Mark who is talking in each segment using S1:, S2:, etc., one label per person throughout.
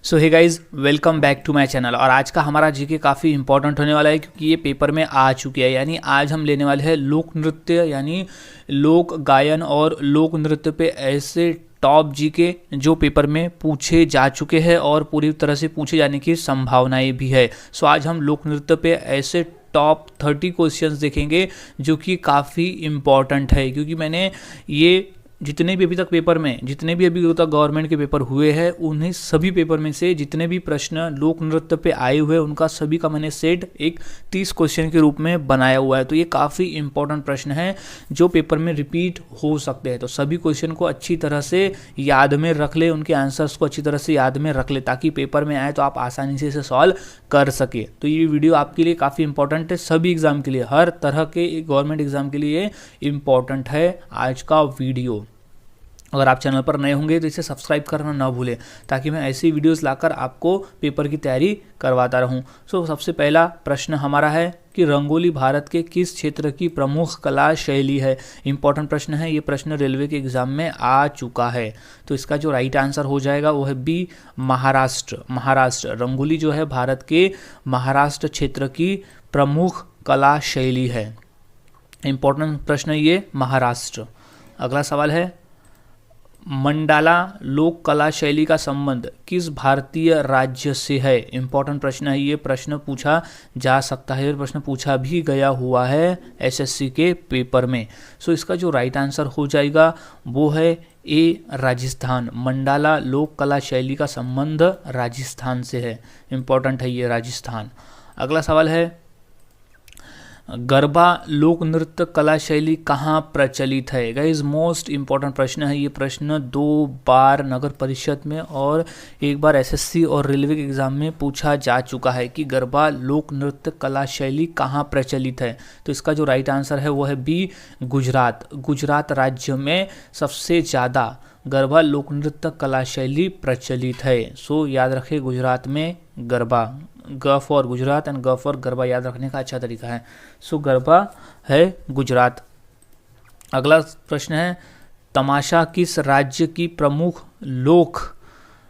S1: So hey guys, welcome back to my channel. और आज का हमारा जीके काफ़ी इंपॉर्टेंट होने वाला है क्योंकि ये पेपर में आ चुकी है। यानी आज हम लेने वाले हैं लोक नृत्य यानी लोक गायन और लोक नृत्य पे ऐसे टॉप जीके जो पेपर में पूछे जा चुके हैं और पूरी तरह से पूछे जाने की संभावनाएं भी है। सो आज हम लोक नृत्य पे ऐसे टॉप 30 क्वेश्चंस देखेंगे जो कि काफ़ी इम्पॉर्टेंट है, क्योंकि मैंने ये जितने भी अभी तक पेपर में जितने भी अभी तक गवर्नमेंट के पेपर हुए हैं उन्हें सभी पेपर में से जितने भी प्रश्न लोक नृत्य पे आए हुए हैं उनका सभी का मैंने सेट एक 30 क्वेश्चन के रूप में बनाया हुआ है। तो ये काफ़ी इंपॉर्टेंट प्रश्न है जो पेपर में रिपीट हो सकते हैं। तो सभी क्वेश्चन को अच्छी तरह से याद में रख ले, उनके आंसर्स को अच्छी तरह से याद में रख ले ताकि पेपर में आए तो आप आसानी से इसे सॉल्व कर सके। तो ये वीडियो आपके लिए काफ़ी इंपॉर्टेंट है, सभी एग्जाम के लिए, हर तरह के गवर्नमेंट एग्जाम के लिए इम्पॉर्टेंट है आज का वीडियो। अगर आप चैनल पर नए होंगे तो इसे सब्सक्राइब करना ना भूलें ताकि मैं ऐसी वीडियोस लाकर आपको पेपर की तैयारी करवाता रहूं। सो सबसे पहला प्रश्न हमारा है कि रंगोली भारत के किस क्षेत्र की प्रमुख कला शैली है। इंपॉर्टेंट प्रश्न है, ये प्रश्न रेलवे के एग्जाम में आ चुका है। तो इसका जो राइट आंसर हो जाएगा वो है बी, महाराष्ट्र। रंगोली जो है भारत के महाराष्ट्र क्षेत्र की प्रमुख कला शैली है। इंपॉर्टेंट प्रश्न ये महाराष्ट्र। अगला सवाल है, मंडाला लोक कला शैली का संबंध किस भारतीय राज्य से है। इंपॉर्टेंट प्रश्न है, ये प्रश्न पूछा जा सकता है, प्रश्न पूछा भी गया हुआ है एसएससी के पेपर में। सो इसका जो राइट आंसर हो जाएगा वो है ए, राजस्थान। मंडाला लोक कला शैली का संबंध राजस्थान से है। इंपॉर्टेंट है ये राजस्थान। अगला सवाल है, गरबा लोक नृत्य कला शैली कहाँ प्रचलित है। गाइस मोस्ट इम्पॉर्टेंट प्रश्न है, ये प्रश्न 2 बार नगर परिषद में और 1 बार एसएससी और रेलवे के एग्जाम में पूछा जा चुका है कि गरबा लोक नृत्य कला शैली कहाँ प्रचलित है। तो इसका जो राइट आंसर है वो है बी, गुजरात राज्य में सबसे ज़्यादा गरबा लोक नृत्य कला शैली प्रचलित है। सो याद रखें, गुजरात में गरबा, ग फॉर गुजरात एंड ग फॉर गरबा याद रखने का अच्छा तरीका है। सो गरबा है गुजरात। अगला प्रश्न है, तमाशा किस राज्य की प्रमुख लोक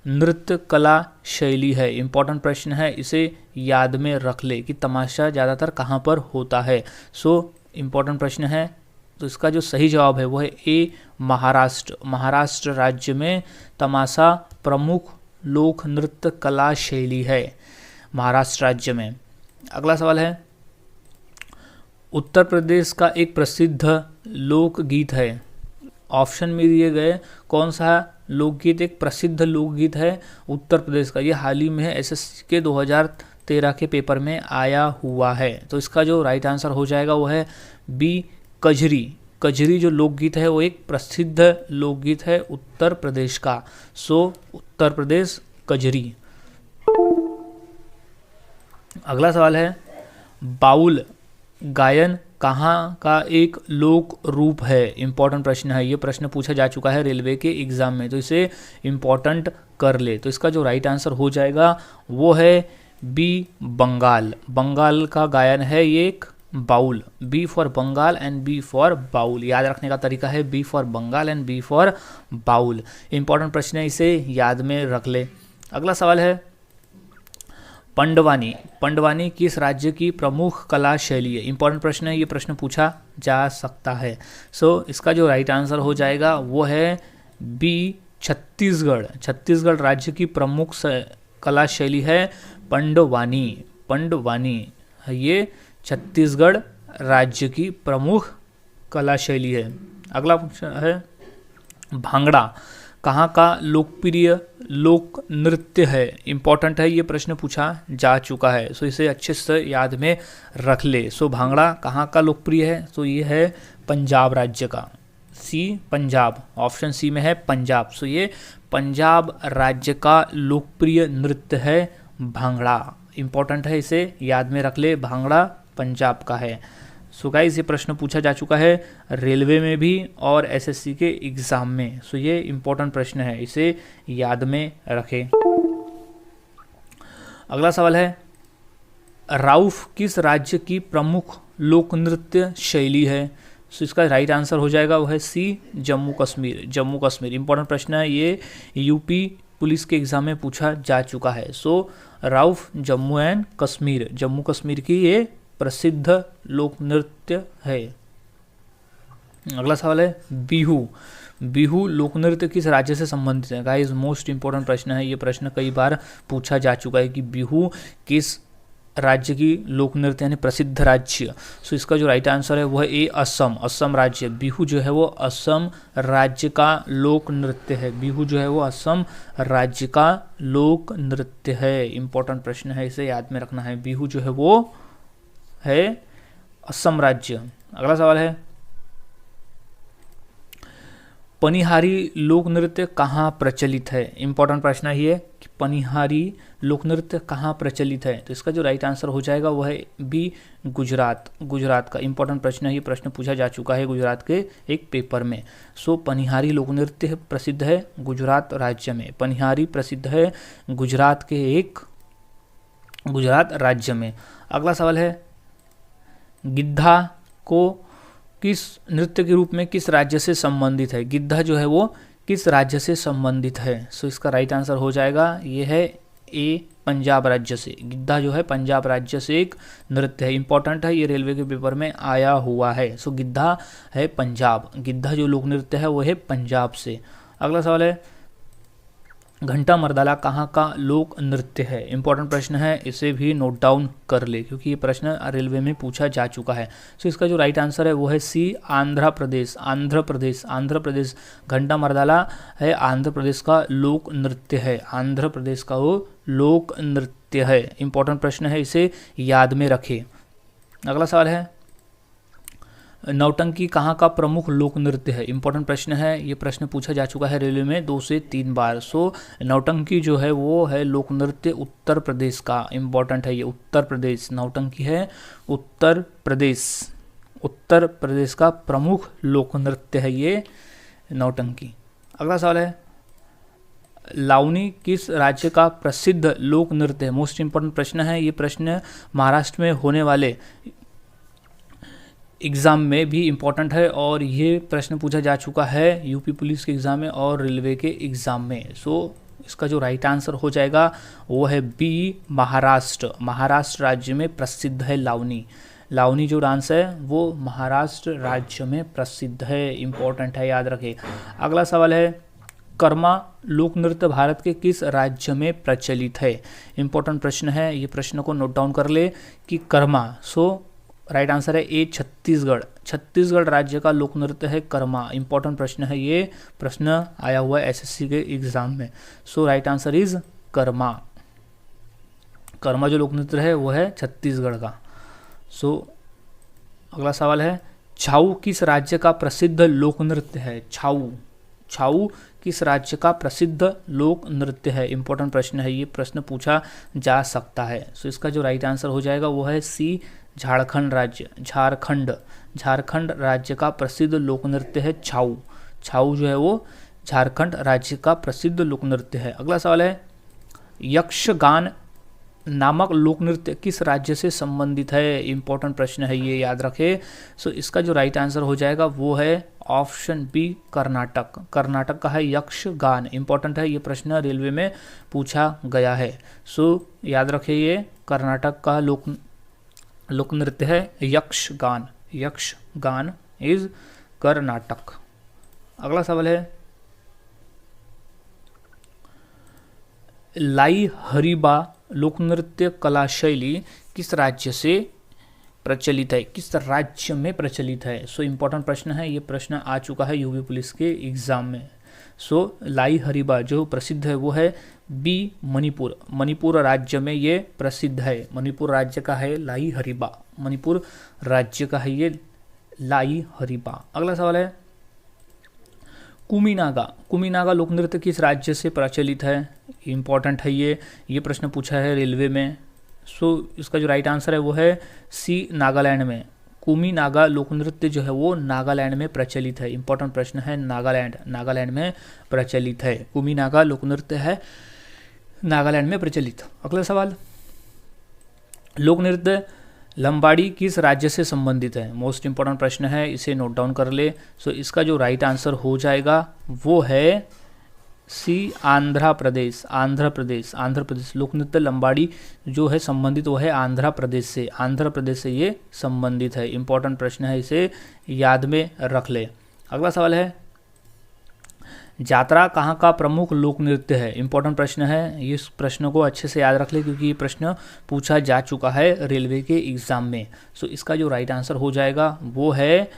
S1: नृत्य कला शैली है। इंपॉर्टेंट प्रश्न है, इसे याद में रख ले कि तमाशा ज़्यादातर कहाँ पर होता है। सो इंपॉर्टेंट प्रश्न है, तो इसका जो सही जवाब है वो है ए, महाराष्ट्र राज्य में तमाशा प्रमुख लोक नृत्य कला शैली है, महाराष्ट्र राज्य में। अगला सवाल है, उत्तर प्रदेश का एक प्रसिद्ध लोकगीत है। ऑप्शन में दिए गए कौन सा लोकगीत एक प्रसिद्ध लोकगीत है उत्तर प्रदेश का। ये हाल ही में है, एसएससी के 2013 के पेपर में आया हुआ है। तो इसका जो राइट आंसर हो जाएगा वो है बी, कजरी जो लोकगीत है वो एक प्रसिद्ध लोकगीत है उत्तर प्रदेश का। सो उत्तर प्रदेश कजरी। अगला सवाल है, बाउल गायन कहाँ का एक लोक रूप है। इंपॉर्टेंट प्रश्न है, ये प्रश्न पूछा जा चुका है रेलवे के एग्जाम में, तो इसे इंपॉर्टेंट कर ले। तो इसका जो राइट आंसर हो जाएगा वो है बी, बंगाल का गायन है ये एक Baul. B for Bengal and B for Baul. याद रखने का तरीका है B for Bengal and B for Baul. Important प्रश्न है, इसे याद में रख ले। अगला सवाल है, पंडवानी किस राज्य की प्रमुख कला शैली है। इंपॉर्टेंट प्रश्न है, ये प्रश्न पूछा जा सकता है। सो इसका जो राइट आंसर हो जाएगा वो है बी, छत्तीसगढ़ राज्य की प्रमुख कला शैली है पंडवानी। ये छत्तीसगढ़ राज्य की प्रमुख कला शैली है। अगला प्रश्न है, भांगड़ा कहाँ का लोकप्रिय लोक नृत्य है। इंपॉर्टेंट है, ये प्रश्न पूछा जा चुका है। सो इसे अच्छे से याद में रख ले। सो भांगड़ा कहाँ का लोकप्रिय है, तो ये है पंजाब राज्य का। सी, पंजाब। ऑप्शन सी में है पंजाब। सो ये पंजाब राज्य का लोकप्रिय नृत्य है भांगड़ा। इंपॉर्टेंट है, इसे याद में रख ले, भांगड़ा पंजाब का है। सो गाइस ये प्रश्न पूछा जा चुका है रेलवे में भी और एसएससी के एग्जाम में। सो ये इंपॉर्टेंट प्रश्न है, इसे याद में रखें। अगला सवाल है, राउफ किस राज्य की प्रमुख लोक नृत्य शैली है। सो इसका राइट आंसर हो जाएगा वो है सी, जम्मू कश्मीर। इंपॉर्टेंट प्रश्न है, ये यूपी पुलिस के एग्जाम में पूछा जा चुका है। सो राउफ जम्मू एंड कश्मीर, जम्मू कश्मीर की ये प्रसिद्ध लोक नृत्य है। अगला सवाल है बिहू। बिहू लोक नृत्य किस राज्य से संबंधित है? गाइस मोस्ट इंपॉर्टेंट प्रश्न है, ये प्रश्न कई बार पूछा जा चुका है कि बिहू किस राज्य की लोक नृत्य यानी प्रसिद्ध राज्य। सो इसका जो राइट आंसर है वो है ए असम, असम राज्य। बिहू जो है वो असम राज्य का लोक नृत्य है। बिहू जो है वो असम राज्य का लोक नृत्य है। इंपॉर्टेंट प्रश्न है, इसे याद में रखना है। बिहू जो है वो है असम राज्य। अगला सवाल है पनिहारी लोक नृत्य कहाँ प्रचलित है? इंपॉर्टेंट प्रश्न है ये कि पनिहारी लोक नृत्य कहाँ प्रचलित है। तो इसका जो राइट आंसर हो जाएगा वो है बी गुजरात, गुजरात का। इंपॉर्टेंट प्रश्न है, ये प्रश्न पूछा जा चुका है गुजरात के एक पेपर में। सो पनिहारी लोक नृत्य प्रसिद्ध है गुजरात राज्य में। पनिहारी प्रसिद्ध है गुजरात के एक गुजरात राज्य में। अगला सवाल है गिद्धा को किस नृत्य के रूप में किस राज्य से संबंधित है? गिद्धा जो है वो किस राज्य से संबंधित है? सो इसका राइट आंसर हो जाएगा ये है ए पंजाब राज्य से। गिद्धा जो है पंजाब राज्य से एक नृत्य है। इंपॉर्टेंट है, ये रेलवे के पेपर में आया हुआ है। सो गिद्धा है पंजाब, गिद्धा जो लोक नृत्य है वो है पंजाब से। अगला सवाल है घंटा मर्दाला कहाँ का लोक नृत्य है? इंपॉर्टेंट प्रश्न है, इसे भी नोट डाउन कर ले क्योंकि ये प्रश्न रेलवे में पूछा जा चुका है। सो इसका जो राइट आंसर है वो है सी आंध्र प्रदेश, आंध्र प्रदेश, आंध्र प्रदेश। घंटा मर्दाला है आंध्र प्रदेश का लोक नृत्य है, आंध्र प्रदेश का वो लोक नृत्य है। इंपॉर्टेंट प्रश्न है, इसे याद में रखें। अगला सवाल है नौटंकी कहाँ का प्रमुख लोक नृत्य है? इंपॉर्टेंट प्रश्न है, ये प्रश्न पूछा जा चुका है रेलवे में 2 से 3 बार। सो नौटंकी जो है वो है लोक नृत्य उत्तर प्रदेश का। इंपॉर्टेंट है ये, उत्तर प्रदेश, नौटंकी है उत्तर प्रदेश, उत्तर प्रदेश का प्रमुख लोक नृत्य है ये नौटंकी। अगला सवाल है लावनी किस राज्य का प्रसिद्ध लोक नृत्य है? मोस्ट इंपॉर्टेंट प्रश्न है, ये प्रश्न महाराष्ट्र में होने वाले एग्ज़ाम में भी इम्पॉर्टेंट है और ये प्रश्न पूछा जा चुका है यूपी पुलिस के एग्ज़ाम में और रेलवे के एग्ज़ाम में। सो इसका जो राइट आंसर हो जाएगा वो है बी महाराष्ट्र, महाराष्ट्र राज्य में प्रसिद्ध है लावनी। लावनी जो डांस है वो महाराष्ट्र राज्य में प्रसिद्ध है। इम्पॉर्टेंट है, याद रखें। अगला सवाल है कर्मा लोक नृत्य भारत के किस राज्य में प्रचलित है? इम्पॉर्टेंट प्रश्न है, ये प्रश्न को नोट डाउन कर ले कि कर्मा। सो राइट आंसर है ए छत्तीसगढ़, छत्तीसगढ़ राज्य का लोक नृत्य है कर्मा। इंपॉर्टेंट प्रश्न है, ये प्रश्न आया हुआ है एसएससी के एग्जाम में। So right answer is Karma. Karma जो लोक नृत्य है वो है छत्तीसगढ़ का। सो अगला सवाल है छाऊ किस राज्य का प्रसिद्ध लोक नृत्य है? छाऊ, छाऊ किस राज्य का प्रसिद्ध लोक नृत्य है? इंपॉर्टेंट प्रश्न है, ये प्रश्न पूछा जा सकता है। सो इसका जो राइट आंसर हो जाएगा वो है सी झारखंड राज्य, झारखंड, झारखंड राज्य का प्रसिद्ध लोक नृत्य है छाऊ। छाऊ जो है वो झारखंड राज्य का प्रसिद्ध लोक नृत्य है। अगला सवाल है यक्षगान नामक लोक नृत्य किस राज्य से संबंधित है? इंपॉर्टेंट प्रश्न है, ये याद रखें। सो इसका जो राइट आंसर हो जाएगा वो है ऑप्शन बी कर्नाटक, कर्नाटक का है यक्षगान। इंपॉर्टेंट है, ये प्रश्न रेलवे में पूछा गया है। सो याद रखें, ये कर्नाटक का लोक नृत्य है यक्षगान, यक्षगान इज कर्नाटक। अगला सवाल है लाई हरीबा लोक नृत्य कला शैली किस राज्य से प्रचलित है? किस राज्य में प्रचलित है? सो इम्पोर्टेंट प्रश्न है, ये प्रश्न आ चुका है यूपी पुलिस के एग्जाम में। सो लाई हरीबा जो प्रसिद्ध है वो है बी मणिपुर, मणिपुर राज्य में ये प्रसिद्ध है। मणिपुर राज्य का है लाई हरीबा, मणिपुर राज्य का है ये लाई हरीबा। अगला सवाल है कुमीनागा, कुमीनागा लोक नृत्य किस राज्य से प्रचलित है? इम्पॉर्टेंट है, ये प्रश्न पूछा है रेलवे में। सो इसका जो राइट आंसर है वो है सी नागालैंड में। कुमीनागा लोक नृत्य जो है वो नागालैंड में प्रचलित है। इंपॉर्टेंट प्रश्न है, नागालैंड, नागालैंड में प्रचलित है। कुमीनागा लोक नृत्य है नागालैंड में प्रचलित। अगला सवाल लोक नृत्य लंबाड़ी किस राज्य से संबंधित है? मोस्ट इंपॉर्टेंट प्रश्न है, इसे नोट डाउन कर ले। सो इसका जो राइट आंसर हो जाएगा वो है सी आंध्र प्रदेश, आंध्र प्रदेश, आंध्र प्रदेश। लोक नृत्य लंबाड़ी जो है संबंधित वो है आंध्र प्रदेश से, आंध्र प्रदेश से ये संबंधित है। इंपॉर्टेंट प्रश्न है, इसे याद में रख ले। अगला सवाल है, जात्रा कहाँ का प्रमुख लोक नृत्य है? इंपॉर्टेंट प्रश्न है, इस प्रश्न को अच्छे से याद रख ले क्योंकि ये प्रश्न पूछा जा चुका है रेलवे के एग्जाम में। सो इसका जो राइट आंसर हो जाएगा वो है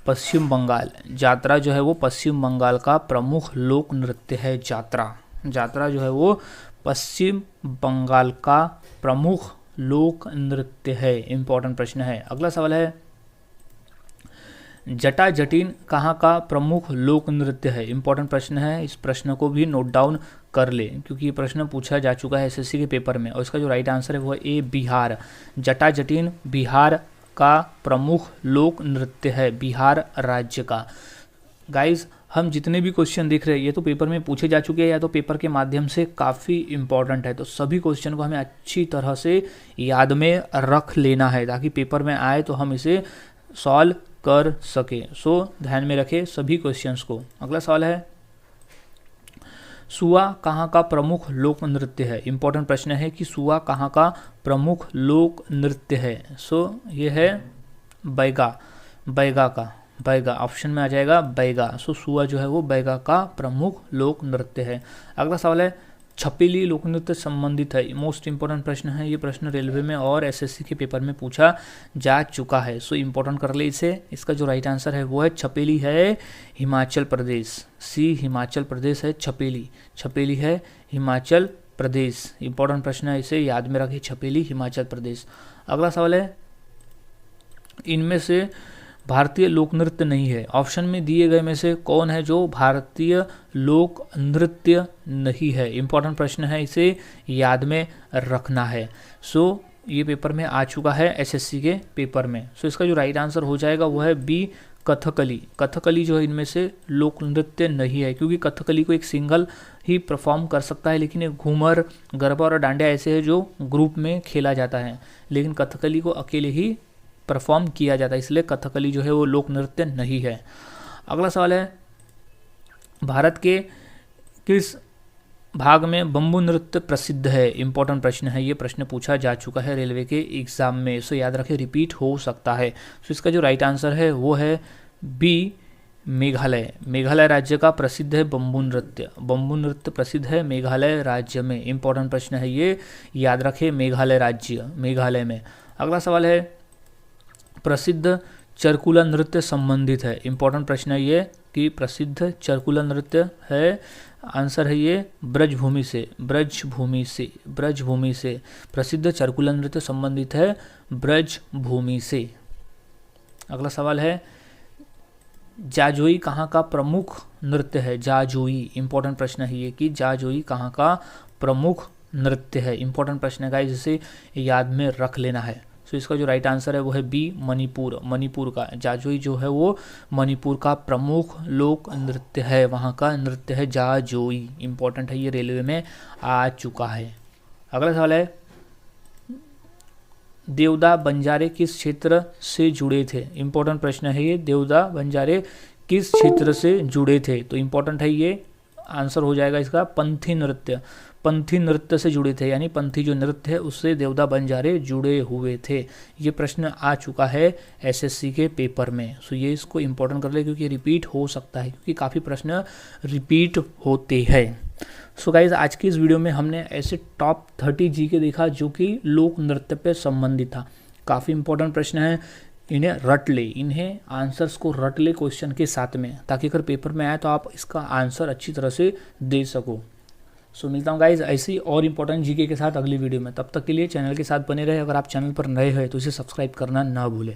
S1: पश्चिम बंगाल। जात्रा जो है वो पश्चिम बंगाल का प्रमुख लोक नृत्य है। जात्रा, जात्रा जो है वो पश्चिम बंगाल का प्रमुख लोक नृत्य है। इंपॉर्टेंट प्रश्न है। अगला सवाल है, जटा जटिन कहाँ का प्रमुख लोक नृत्य है? इंपॉर्टेंट प्रश्न है, इस प्रश्न को भी नोट डाउन कर ले क्योंकि ये प्रश्न पूछा जा चुका है एसएससी के पेपर में। और इसका जो राइट आंसर है वो है ए, बिहार। जटा जटिन बिहार का प्रमुख लोक नृत्य है, बिहार राज्य का। गाइज, हम जितने भी क्वेश्चन देख रहे हैं ये तो पेपर में पूछे जा चुके हैं या तो पेपर के माध्यम से काफ़ी इंपॉर्टेंट है, तो सभी क्वेश्चन को हमें अच्छी तरह से याद में रख लेना है ताकि पेपर में आए तो हम इसे सॉल्व कर सके। सो ध्यान में रखें सभी क्वेश्चंस को। अगला सवाल है, सुआ कहाँ का प्रमुख लोक नृत्य है? इंपॉर्टेंट प्रश्न है कि सुआ कहाँ का प्रमुख लोक नृत्य है। सो ये है बैगा, बैगा का, बैगा ऑप्शन में आ जाएगा बैगा। सो सुआ जो है वो बैगा का प्रमुख लोक नृत्य है। अगला सवाल है, छपेली लोक नृत्य संबंधित है? मोस्ट इंपॉर्टेंट प्रश्न है, ये प्रश्न रेलवे में और एसएससी के पेपर में पूछा जा चुका है। सो इंपॉर्टेंट कर ले इसे। इसका जो राइट आंसर है वो है छपेली है हिमाचल प्रदेश। सी हिमाचल प्रदेश है छपेली, छपेली है हिमाचल प्रदेश। इंपॉर्टेंट प्रश्न है, इसे याद में रखिए, छपेली हिमाचल प्रदेश। अगला सवाल है, इनमें से भारतीय लोक नृत्य नहीं है। ऑप्शन में दिए गए में से कौन है जो भारतीय लोक नृत्य नहीं है? इंपॉर्टेंट प्रश्न है, इसे याद में रखना है। सो ये पेपर में आ चुका है एसएससी के पेपर में। सो इसका जो राइट आंसर हो जाएगा वो है बी, कथकली। कथकली जो है इनमें से लोक नृत्य नहीं है क्योंकि कथकली को एक सिंगल ही परफॉर्म कर सकता है, लेकिन एक घूमर, गरबा और डांडिया ऐसे है जो ग्रुप में खेला जाता है, लेकिन कथकली को अकेले ही परफॉर्म किया जाता है, इसलिए कथकली जो है वो लोक नृत्य नहीं है। अगला सवाल है, भारत के किस भाग में बम्बू नृत्य प्रसिद्ध है? इंपॉर्टेंट प्रश्न है, ये प्रश्न पूछा जा चुका है रेलवे के एग्जाम में। सो याद रखें, रिपीट हो सकता है। सो इसका जो राइट आंसर है वो है बी, मेघालय। मेघालय राज्य का प्रसिद्ध है बम्बू नृत्य। बम्बू नृत्य प्रसिद्ध है मेघालय राज्य में। इंपॉर्टेंट प्रश्न है, ये याद रखें, मेघालय राज्य, मेघालय में। अगला सवाल है, प्रसिद्ध चरकुला नृत्य संबंधित है? इंपॉर्टेंट प्रश्न है ये कि प्रसिद्ध चरकुला नृत्य है, आंसर है ये ब्रजभूमि से, ब्रजभूमि से, ब्रजभूमि से। प्रसिद्ध चरकुला नृत्य संबंधित है ब्रजभूमि से। अगला सवाल है, जाजोई कहाँ का प्रमुख नृत्य है? जाजोई, इंपॉर्टेंट प्रश्न है ये कि जाजोई कहाँ का प्रमुख नृत्य है। इंपॉर्टेंट प्रश्न है गाइस, जिसे याद में रख लेना है। सो इसका जो राइट आंसर है वो है बी, मणिपुर। मणिपुर का जाजोई जो है वो मणिपुर का प्रमुख लोक नृत्य है, वहाँ का नृत्य है जाजोई। इंपॉर्टेंट है, ये रेलवे में आ चुका है। अगला सवाल है, देवदा बंजारे किस क्षेत्र से जुड़े थे? इंपॉर्टेंट प्रश्न है ये, देवदा बंजारे किस क्षेत्र से जुड़े थे? तो इंपॉर्टेंट है ये, आंसर हो जाएगा इसका पंथी नृत्य। पंथी नृत्य से जुड़े थे, यानी पंथी जो नृत्य है उससे देवदा बंजारे जुड़े हुए थे। ये प्रश्न आ चुका है एसएससी के पेपर में। सो ये इसको इंपॉर्टेंट कर ले क्योंकि रिपीट हो सकता है, क्योंकि काफ़ी प्रश्न रिपीट होते हैं। सो गाइज, आज की इस वीडियो में हमने ऐसे टॉप 30 जीके देखा जो कि लोक नृत्य पे संबंधित था। काफ़ी इंपॉर्टेंट प्रश्न है, इन्हें रट ले, इन्हें आंसर्स को रट ले क्वेश्चन के साथ में, ताकि अगर पेपर में आए तो आप इसका आंसर अच्छी तरह से दे सको। सो मिलता हूँ गाइज ऐसी और इंपॉर्टेंट जीके के साथ अगली वीडियो में। तब तक के लिए चैनल के साथ बने रहे। अगर आप चैनल पर नए हैं तो इसे सब्सक्राइब करना ना भूलें।